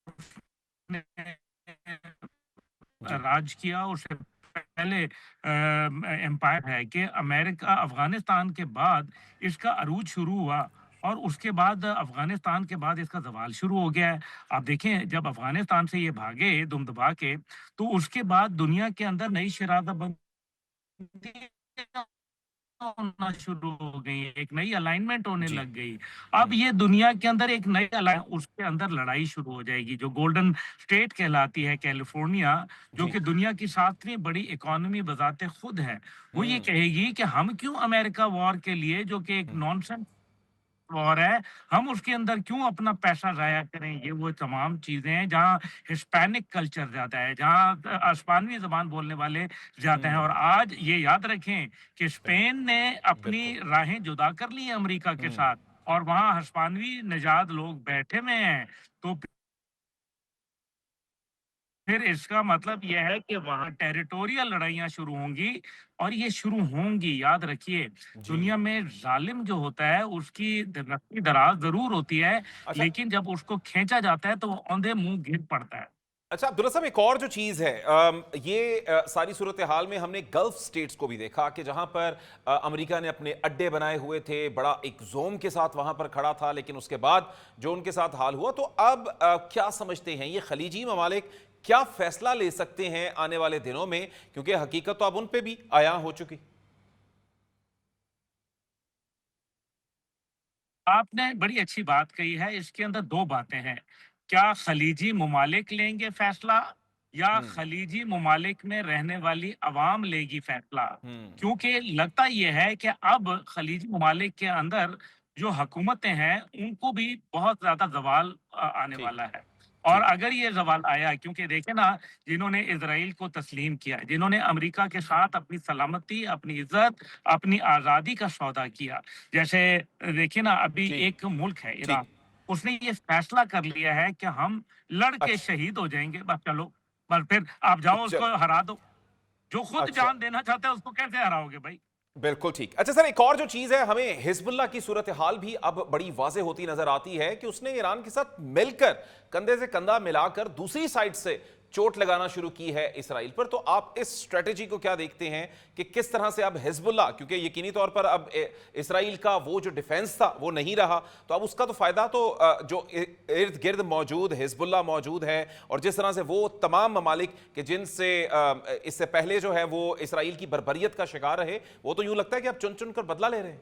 उसने जी। राज किया। उससे पहले एम्पायर है कि अमेरिका अफगानिस्तान के बाद इसका अरूज शुरू हुआ और उसके बाद अफगानिस्तान के बाद इसका जवाल शुरू हो गया है। आप देखें, जब अफगानिस्तान से ये भागे दुम दबा के, तो उसके बाद दुनिया के अंदर नई शरारतबंदी होना शुरू हो गई, एक नई अलाइनमेंट होने जी। लग गई। अब ये दुनिया के अंदर एक नई उसके अंदर लड़ाई शुरू हो जाएगी जो गोल्डन स्टेट कहलाती है, कैलिफोर्निया, जो जी। कि दुनिया की 7वीं बड़ी इकोनॉमी बजाते खुद है। वो ये हम्म। कहेगी कि हम क्यों अमेरिका वॉर के लिए, जो कि एक नॉनसेंस वॉर है, हम उसके अंदर क्यों अपना पैसा जाया करें। ये वो तमाम चीजें हैं जहाँ हिस्पैनिक कल्चर ज्यादा है, जहाँ स्पेनिश जबान बोलने वाले ज्यादा हैं। और आज ये याद रखें कि स्पेन ने अपनी बिल्कुल। राहें जुदा कर ली हैं अमेरिका के साथ, और वहाँ हिस्पानवी निजाद लोग बैठे हुए हैं। तो फिर इसका मतलब यह है कि वहां टेरिटोरियल लड़ाइयां शुरू होंगी, और ये शुरू होंगी, याद रखिए। जी। दुनिया में जालिम जो होता है उसकी रस्सी दराज जरूर होती है, अच्छा। लेकिन जब उसको खींचा जाता है तो वो औंधे मुंह गिर पड़ता है। अच्छा अब्दुल्ला साहब, एक और जो चीज़ है, ये सारी सूरत हाल में हमने गल्फ स्टेट्स को भी देखा कि जहां पर अमेरिका ने अपने अड्डे बनाए हुए थे, बड़ा एक जोम के साथ वहां पर खड़ा था, लेकिन उसके बाद जो उनके साथ हाल हुआ, तो अब क्या समझते हैं ये खलीजी ममालिक क्या फैसला ले सकते हैं आने वाले दिनों में, क्योंकि हकीकत तो अब उन पे भी आया हो चुकी। आपने बड़ी अच्छी बात कही है। इसके अंदर दो बातें हैं, क्या खलीजी ममालिक लेंगे फैसला या हम्म। खलीजी ममालिक में रहने वाली अवाम लेगी फैसला। हम्म। क्योंकि लगता यह है कि अब खलीजी ममालिक के अंदर जो हुकूमतें हैं उनको भी बहुत ज्यादा जवाल आने ठीक। वाला है। और ठीक। अगर ये जवाल आया, क्योंकि देखे ना, जिन्होंने इसराइल को तस्लीम किया, जिन्होंने अमेरिका के साथ अपनी सलामती, अपनी इज्जत, अपनी आज़ादी का सौदा किया, जैसे देखिए ना, अभी जी। एक मुल्क है ईरान, ठीक। उसने ये फैसला कर लिया है कि हम लड़ के अच्छा। शहीद हो जाएंगे, बस चलो, बस फिर आप जाओ चल। उसको हरा दो। जो खुद अच्छा। जान देना चाहता है उसको कैसे हराओगे भाई। बिल्कुल ठीक। अच्छा सर, एक और जो चीज है, हमें हिजबुल्लाह की सूरत हाल भी अब बड़ी वाज़े होती नजर आती है कि उसने ईरान के साथ मिलकर, कंधे से कंधा मिलाकर दूसरी साइड से चोट लगाना शुरू की है इसराइल पर। तो आप इस स्ट्रेटेजी को क्या देखते हैं कि किस तरह से अब हिजबुल्लाह, क्योंकि यकीनी तौर पर अब इसराइल का वो जो डिफेंस था वो नहीं रहा, तो अब उसका तो फायदा तो जो इर्द गिर्द मौजूद हिजबुल्लाह मौजूद है, और जिस तरह से वो तमाम ममालिक के जिनसे इससे पहले जो है वो इसराइल की बर्बरियत का शिकार रहे, वो तो यूं लगता है कि अब चुन चुन कर बदला ले रहे हैं।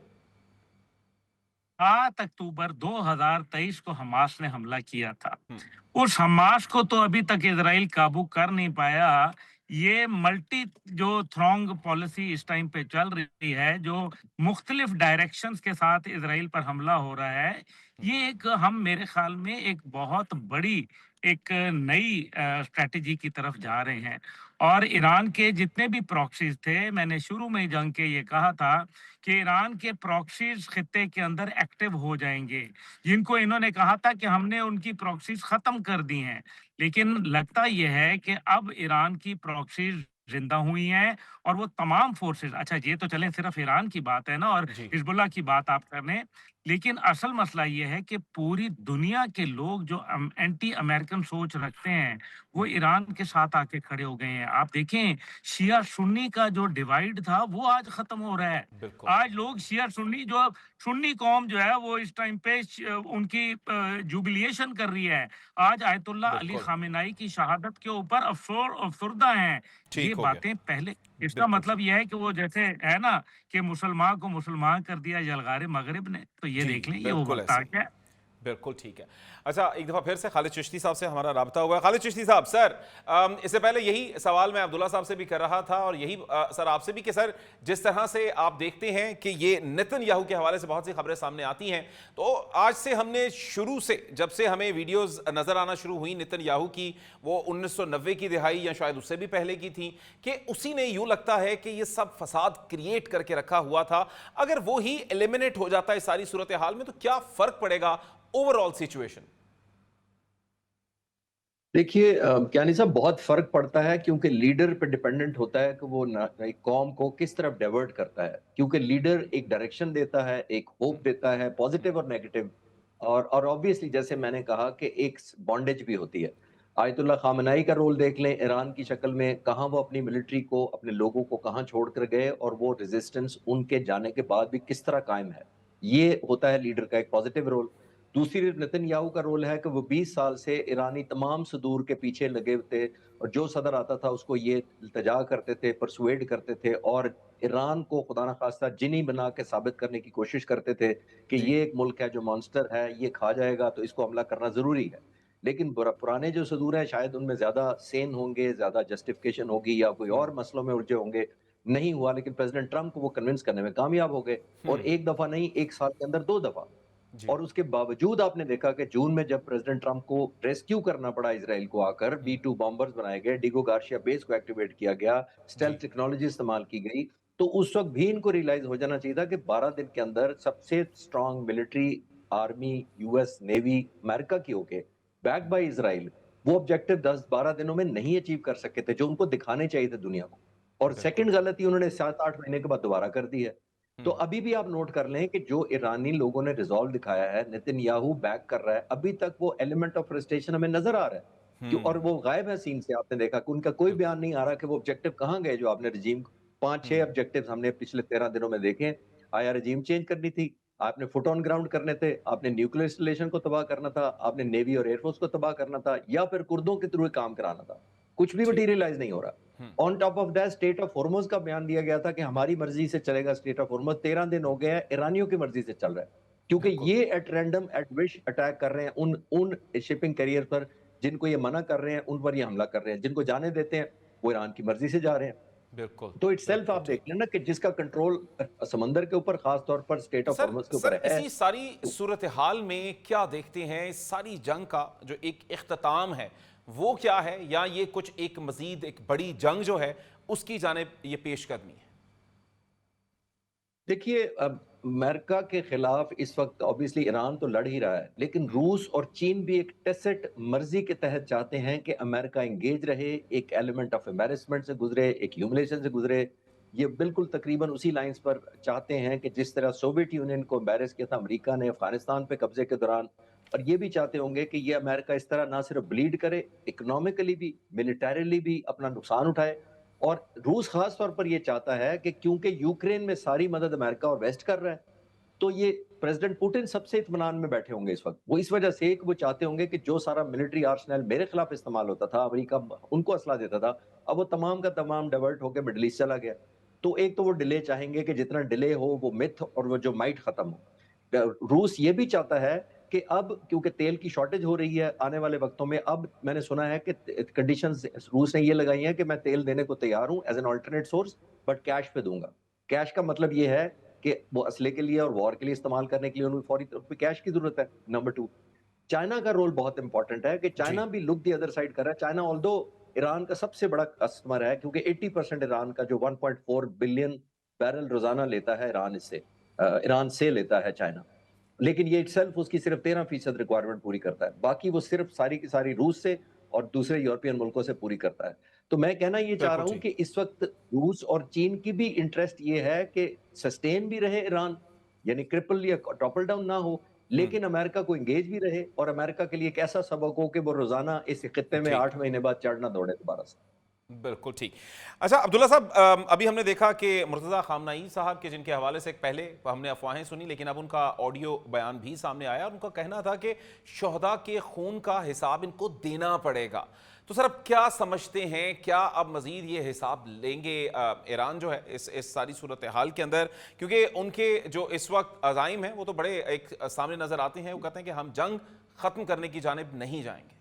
7 अक्टूबर 2023 को हमास ने हमला किया था। हम्म। उस हमास को तो अभी तक इजराइल काबू कर नहीं पाया। ये मल्टी जो थ्रॉन्ग पॉलिसी इस टाइम पे चल रही है, जो मुख्तलिफ डायरेक्शंस के साथ इजराइल पर हमला हो रहा है, ये एक, हम मेरे ख्याल में एक बहुत बड़ी एक नई स्ट्रेटेजी की तरफ जा रहे हैं। और ईरान के जितने भी प्रॉक्सीज थे, मैंने शुरू में जंग के ये कहा था कि ईरान के प्रॉक्सीज खित्ते के अंदर एक्टिव हो जाएंगे, जिनको इन्होंने कहा था कि हमने उनकी प्रॉक्सीज खत्म कर दी हैं। लेकिन लगता यह है कि अब ईरान की प्रॉक्सीज जिंदा हुई हैं, और वो तमाम फोर्सेस, अच्छा ये तो चले सिर्फ ईरान की बात है ना, और जी। हिजबुल्लाह की बात आप कर रहे हैं, लेकिन असल मसला ये है कि पूरी दुनिया के लोग जो एंटी अमेरिकन सोच रखते हैं वो ईरान के साथ आके खड़े हो गए हैं। आप देखें, शिया सुन्नी का जो डिवाइड था वो आज खत्म हो रहा है। बिल्कुल। आज लोग शिया सुन्नी, जो सुन्नी कौम जो है वो इस टाइम पे उनकी जुबिलिएशन कर रही है। आज आयतुल्ला अली बिल्कुल खामेनाई की शहादत के ऊपर अफसुर्दा हैं। ये ठीक हो गया। बातें पहले, इसका बिल्कुल मतलब यह है कि वो जैसे है ना कि मुसलमान को मुसलमान कर दिया यलगारे मगरिब ने, तो ये जी। देख लें, ये वो बिल्कुल वक्त आ ऐसे। गया है। बिल्कुल ठीक है। अच्छा, एक दफ़ा फिर से खालिद चिश्ती साहब से हमारा राब्ता हुआ है। खालिद चिश्ती साहब, सर इससे पहले यही सवाल मैं अब्दुल्ला साहब से भी कर रहा था, और यही सर आपसे भी, कि सर जिस तरह से आप देखते हैं कि ये नेतन्याहू के हवाले से बहुत सी खबरें सामने आती हैं, तो आज से हमने शुरू से, जब से हमें वीडियोज़ नज़र आना शुरू हुई नेतन्याहू की, वो 1990 की दिहाई या शायद उससे भी पहले की थी, कि उसी ने यूँ लगता है कि ये सब फसाद क्रिएट करके रखा हुआ था। अगर वो ही एलिमिनेट हो जाता है इस सारी सूरत हाल में, तो क्या फ़र्क पड़ेगा ओवरऑल सिचुएशन? देखिए कियानी साहब, बहुत फर्क पड़ता है क्योंकि लीडर पे डिपेंडेंट होता है कि वो एक कौम को किस तरफ डाइवर्ट करता है, क्योंकि लीडर एक डायरेक्शन देता है, एक होप देता है, पॉजिटिव और नेगेटिव। और ऑब्वियसली जैसे मैंने कहा कि एक बॉन्डेज भी होती है। आयतुल्लाह खामनाई का रोल देख लें ईरान की शक्ल में, कहाँ वो अपनी मिलिट्री को, अपने लोगों को कहाँ छोड़ कर गए, और वो रेजिस्टेंस उनके जाने के बाद भी किस तरह कायम है। ये होता है लीडर का एक पॉजिटिव रोल। दूसरी नेतन्याहू का रोल है कि वो 20 साल से ईरानी तमाम सदूर के पीछे लगे हुए थे, और जो सदर आता था उसको ये इल्तिजा करते थे, परसुएड करते थे, और ईरान को खुदा न खास्ता जिनी बना के साबित करने की कोशिश करते थे कि जी। ये एक मुल्क है जो मॉन्स्टर है, ये खा जाएगा, तो इसको हमला करना ज़रूरी है। लेकिन पुराने जो सदूर हैं शायद उनमें ज़्यादा सेन होंगे, ज़्यादा जस्टिफिकेशन होगी, या कोई और मसलों में उलझे होंगे। नहीं हुआ, लेकिन प्रेसिडेंट ट्रंप को वो कन्विंस करने में कामयाब हो गए, और एक दफ़ा नहीं, 1 साल के अंदर 2 दफ़ा। जी। और उसके बावजूद आपने देखा कि जून में जब प्रेसिडेंट ट्रंप को रेस्क्यू करना पड़ा इजराइल को आकर, B-2 बॉम्बर्स बनाए गए, डिगो गार्शिया बेस को एक्टिवेट किया गया, जी। स्टेल्थ टेक्नोलॉजी इस्तेमाल की गई, तो उस वक्त भी इनको रियलाइज हो जाना चाहिए था कि 12 दिन के अंदर सबसे strong military army, US navy America की होके बैक बाय इजराइल, वो ऑब्जेक्टिव 10-12 दिनों में नहीं अचीव कर सके थे जो उनको दिखाने चाहिए थे दुनिया को। और बिल्कुल। सेकंड गलती उन्होंने 7-8 महीने के बाद दोबारा कर दी है। तो हम्म। अभी भी आप नोट कर लें कि जो ईरानी लोगों ने रिजॉल्व दिखाया है, नेतन्याहू बैक कर रहा है, अभी तक वो एलिमेंट ऑफ फ्रस्ट्रेशन हमें नजर आ रहा है। क्यों? और वो गायब है सीन से। आपने देखा कि उनका कोई बिल्कुल। बयान नहीं आ रहा कि वो ऑब्जेक्टिव कहाँ गए जो आपने रजीम, 5-6 हम्म। ऑब्जेक्टिव्स हमने पिछले 13 दिनों में देखे हैं। आया रजीम चेंज करनी थी, आपने फुट ऑन ग्राउंड करने थे, आपने न्यूक्लियर इंस्टॉलेशन को तबाह करना था, आपने नेवी और एयरफोर्स को तबाह करना था, या फिर कुर्दों के थ्रू काम कराना था। कुछ भी ठीक। मटीरियलाइज नहीं हो रहा। On top of that state of Hormuz का बयान दिया गया था कि हमारी मर्जी से चलेगा स्टेट ऑफ हॉर्मुज। 13 दिन हो गए हैं, ईरानियों की मर्जी से चल रहा है, क्योंकि बिल्कुल। ये at random at wish attack कर रहे हैं उन उन शिपिंग कैरियर पर जिनको ये मना कर रहे हैं, उन पर ये हमला कर रहे हैं। जिनको जाने देते हैं वो ईरान की मर्जी से जा रहे हैं। बिल्कुल। तो इटसेल्फ बिल्कुल आप ठीक। देख लें ना कि जिसका कंट्रोल समंदर के ऊपर, खास तौर पर स्टेट ऑफ सर हॉर्मुज के ऊपर सर है। इसी सारी सूरत हाल में क्या देखते हैं, इस सारी जंग का जो एक इख्तिताम है वो क्या है, या ये कुछ एक मजीद एक बड़ी जंग जो है उसकी जानिब ये पेशकदमी है? देखिए, अब अमेरिका के खिलाफ इस वक्त ऑब्वियसली ईरान तो लड़ ही रहा है, लेकिन रूस और चीन भी एक टेसिट मर्जी के तहत चाहते हैं कि अमेरिका एंगेज रहे, एक एलिमेंट ऑफ एम्बैरेसमेंट से गुजरे, एक ह्यूमिलेशन से गुजरे। ये बिल्कुल तकरीबन उसी लाइंस पर चाहते हैं कि जिस तरह सोवियत यूनियन को एम्बैरेस किया था अमेरिका ने अफगानिस्तान पे कब्जे के दौरान, और ये भी चाहते होंगे कि ये अमेरिका इस तरह ना सिर्फ ब्लीड करे, इकोनॉमिकली भी, मिलिटरीली भी अपना नुकसान उठाए। और रूस खास तौर पर ये चाहता है कि क्योंकि यूक्रेन में सारी मदद अमेरिका और वेस्ट कर रहा है, तो ये प्रेसिडेंट पुतिन सबसे इत्मीनान में बैठे होंगे इस वक्त। वो इस वजह से कि वो चाहते होंगे कि जो सारा मिलिट्री आर्सेनल मेरे खिलाफ इस्तेमाल होता था, अमेरिका उनको असला देता था, अब वो तमाम का तमाम डाइवर्ट होकर मिडल ईस्ट चला गया। तो एक तो वो डिले चाहेंगे कि जितना डिले हो वो मिथ और वो जो माइट खत्म हो। रूस ये भी चाहता है कि अब क्योंकि तेल की शॉर्टेज हो रही है आने वाले वक्तों में, अब मैंने सुना है कि कंडीशंस रूस ने ये लगाई हैं कि मैं तेल देने को तैयार हूं as an alternate source, but cash पे दूंगा। कैश का मतलब ये है कि वो असले के लिए और वॉर के लिए इस्तेमाल करने के लिए उन्हें फौरी तौर पे कैश की जरूरत है। नंबर 2, चाइना का रोल बहुत इंपॉर्टेंट है कि जी। चाइना भी लुक दी अदर साइड कर रहा है। चाइना ऑल्दो ईरान का सबसे बड़ा कस्टमर है, क्योंकि 80% ईरान का जो 1.4 बिलियन बैरल रोजाना लेता है ईरान से लेता है चाइना। लेकिन ये इटसेल्फ उसकी सिर्फ 13% रिक्वायरमेंट पूरी करता है, बाकी वो सिर्फ सारी की सारी रूस से और दूसरे यूरोपियन मुल्कों से पूरी करता है। तो मैं कहना ये चाह बिल्कुल रहा हूं ठीक। कि इस वक्त रूस और चीन की भी इंटरेस्ट ये है कि सस्टेन भी रहे ईरान, यानी क्रिपल या टॉपल डाउन ना हो, लेकिन अमेरिका को एंगेज भी रहे, और अमेरिका के लिए एक ऐसा सबक हो कि वो रोजाना इस खित्ते में ठीक। 8 महीने बाद चढ़ना दौड़े दोबारा से। बिल्कुल ठीक। अच्छा अब्दुल्ला साहब, अभी हमने देखा कि मुर्तज़ा खामनाई साहब के जिनके हवाले से पहले हमने अफवाहें सुनी, लेकिन अब उनका ऑडियो बयान भी सामने आया और उनका कहना था कि शोहदा के खून का हिसाब इनको देना पड़ेगा। तो सर अब क्या समझते हैं, क्या अब मजीद ये हिसाब लेंगे ईरान जो है इस सारी सूरत हाल के अंदर, क्योंकि उनके जो इस वक्त अज़ाइम हैं वो तो बड़े एक सामने नजर आते हैं। वो कहते हैं कि हम जंग खत्म करने की जानिब नहीं जाएंगे।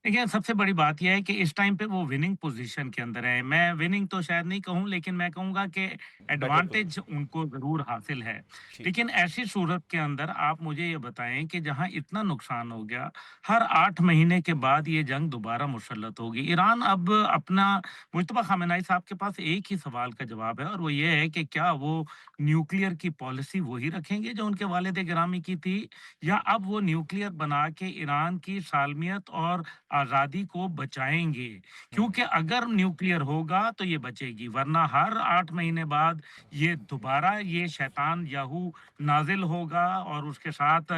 देखिए, सबसे बड़ी बात ये है कि इस टाइम पे वो विनिंग पोजीशन के अंदर है। मैं विनिंग तो शायद नहीं कहूँ, लेकिन मैं कहूँगा कि बेटर एडवांटेज पोजीशन। उनको ज़रूर हासिल है। ठीक। लेकिन ऐसी सूरत के अंदर आप मुझे ये बताएँ कि जहाँ इतना नुकसान हो गया, हर 8 महीने के बाद ये जंग दोबारा मुसल्लत होगी। ईरान अब अपना मुज्तबा ख़ामेनेई साहब के पास एक ही सवाल का जवाब है, और वो ये है कि क्या वो न्यूक्लियर की पॉलिसी वही रखेंगे जो उनके वालिद गिरामी की थी, या अब वो न्यूक्लियर बना के ईरान की सालमियत और आज़ादी को बचाएँगे? क्योंकि अगर न्यूक्लियर होगा तो ये बचेगी, वरना हर 8 महीने बाद ये दोबारा ये शैतान याहू नाज़िल होगा, और उसके साथ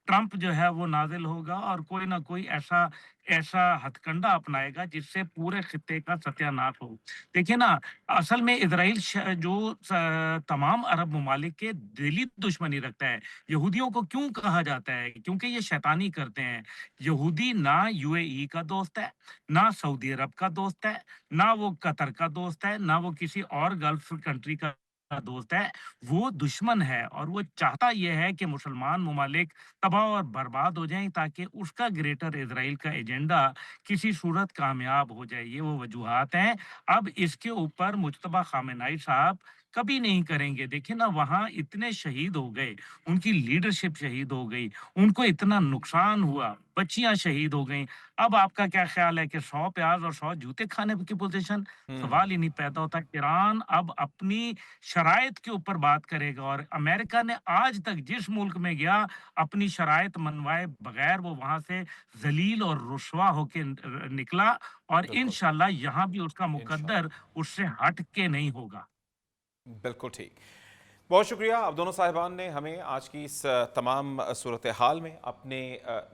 ट्रंप जो है वो नाज़िल होगा, और कोई ना कोई ऐसा ऐसा हथकंडा अपनाएगा जिससे पूरे खित्ते का सत्यानाश हो। देखिए ना, असल में इज़राइल जो तमाम अरब ममालिक के दिली दुश्मनी रखता है। यहूदियों को क्यों कहा जाता है? क्योंकि ये शैतानी करते हैं। यहूदी ना यूएई का दोस्त है, ना सऊदी अरब का दोस्त है, ना वो कतर का दोस्त है, ना वो किसी और गल्फ कंट्री का दोस्त है। वो दुश्मन है, और वो चाहता ये है कि मुसलमान ममालिक तबाह और बर्बाद हो जाएँ, ताकि उसका ग्रेटर इज़राइल का एजेंडा किसी सूरत कामयाब हो जाए। ये वो वजूहात हैं। अब इसके ऊपर मुज्तबा ख़ामेनेई साहब कभी नहीं करेंगे। देखिए ना, वहाँ इतने शहीद हो गए, उनकी लीडरशिप शहीद हो गई, उनको इतना नुकसान हुआ, बच्चियाँ शहीद हो गईं। अब आपका क्या ख़्याल है कि 100 प्याज़ और 100 जूते खाने की पोज़ीशन? सवाल ही नहीं पैदा होता। ईरान अब अपनी शराइत के ऊपर बात करेगा, और अमेरिका ने आज तक जिस मुल्क में गया, अपनी शराइत मनवाए बगैर वो वहाँ से ज़लील और रुस्वा होके निकला, और बिल्कुल। इंशाअल्लाह यहाँ भी उसका इंशाल्लाह। मुकद्दर उससे हट के नहीं होगा। बिल्कुल ठीक। बहुत शुक्रिया, आप दोनों साहिबान ने हमें आज की इस तमाम सूरत हाल में अपने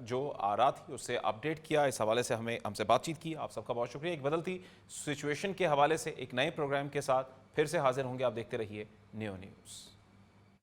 जो आरा थी उससे अपडेट किया, इस हवाले से हमसे बातचीत की। आप सबका बहुत शुक्रिया। एक बदलती सिचुएशन के हवाले से एक नए प्रोग्राम के साथ फिर से हाजिर होंगे। आप देखते रहिए नियो न्यूज़।